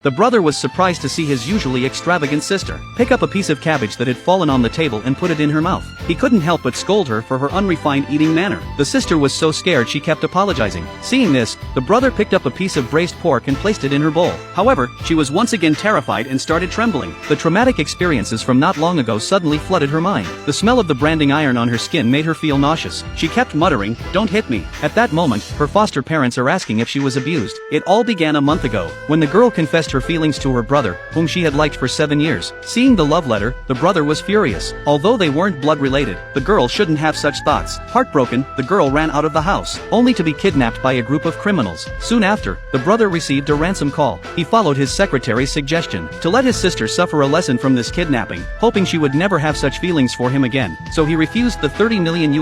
The brother was surprised to see his usually extravagant sister pick up a piece of cabbage that had fallen on the table and put it in her mouth. He couldn't help but scold her for her unrefined eating manner. The sister was so scared she kept apologizing. Seeing this, the brother picked up a piece of braised pork and placed it in her bowl. However, she was once again terrified and started trembling. The traumatic experiences from not long ago suddenly flooded her mind. The smell of the branding iron on her skin made her feel nauseous. She kept muttering, "Don't hit me." At that moment, her foster parents are asking if she was abused. It all began a month ago, when the girl confessed her feelings to her brother, whom she had liked for 7 years. Seeing the love letter, the brother was furious. Although they weren't blood-related, the girl shouldn't have such thoughts. Heartbroken, the girl ran out of the house, only to be kidnapped by a group of criminals. Soon after, the brother received a ransom call. He followed his secretary's suggestion to let his sister suffer a lesson from this kidnapping, hoping she would never have such feelings for him again. So he refused the $30 million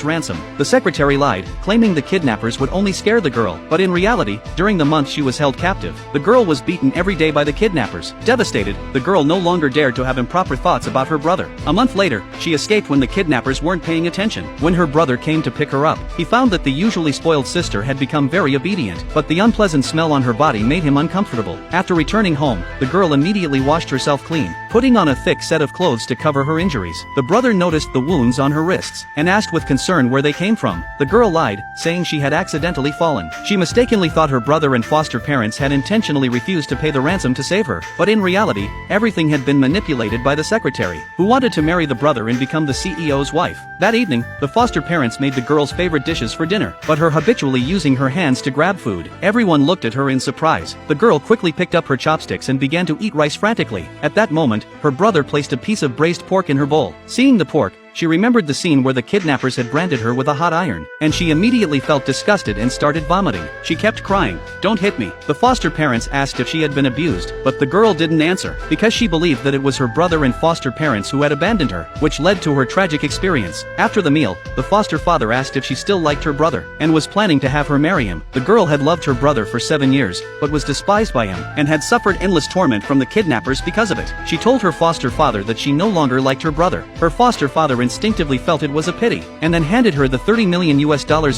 ransom. The secretary lied, claiming the kidnappers would only scare the girl, but in reality, during the month she was held captive, the girl was beaten every day by the kidnappers. Devastated, the girl no longer dared to have improper thoughts about her brother. A month later, she escaped when the kidnappers weren't paying attention. When her brother came to pick her up, he found that the usually spoiled sister had become very obedient, but the unpleasant smell on her body made him uncomfortable. After returning home, the girl immediately washed herself clean, putting on a thick set of clothes to cover her injuries. The brother noticed the wounds on her wrists, and asked with concern where they came from. The girl lied, saying she had accidentally fallen. She mistakenly thought her brother and foster parents had intentionally refused to pay the ransom to save her, but in reality, everything had been manipulated by the secretary, who wanted to marry the brother and become the CEO's wife. That evening, the foster parents made the girl's favorite dishes for dinner, but her habitually using her hands to grab food. Everyone looked at her in surprise. The girl quickly picked up her chopsticks and began to eat rice frantically. At that moment, her brother placed a piece of braised pork in her bowl. Seeing the pork, she remembered the scene where the kidnappers had branded her with a hot iron, and she immediately felt disgusted and started vomiting. She kept crying, "Don't hit me." The foster parents asked if she had been abused, but the girl didn't answer, because she believed that it was her brother and foster parents who had abandoned her, which led to her tragic experience. After the meal, the foster father asked if she still liked her brother, and was planning to have her marry him. The girl had loved her brother for 7 years, but was despised by him, and had suffered endless torment from the kidnappers because of it. She told her foster father that she no longer liked her brother. Her foster father instinctively felt it was a pity, and then handed her the $30 million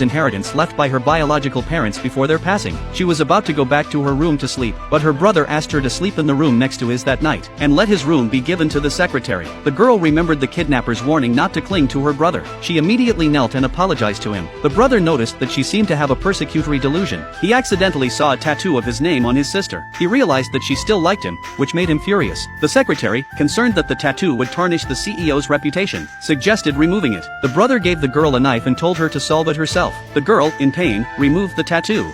inheritance left by her biological parents before their passing. She was about to go back to her room to sleep, but her brother asked her to sleep in the room next to his that night, and let his room be given to the secretary. The girl remembered the kidnapper's warning not to cling to her brother. She immediately knelt and apologized to him. The brother noticed that she seemed to have a persecutory delusion. He accidentally saw a tattoo of his name on his sister. He realized that she still liked him, which made him furious. The secretary, concerned that the tattoo would tarnish the CEO's reputation, suggested removing it. The brother gave the girl a knife and told her to solve it herself. The girl, in pain, removed the tattoo.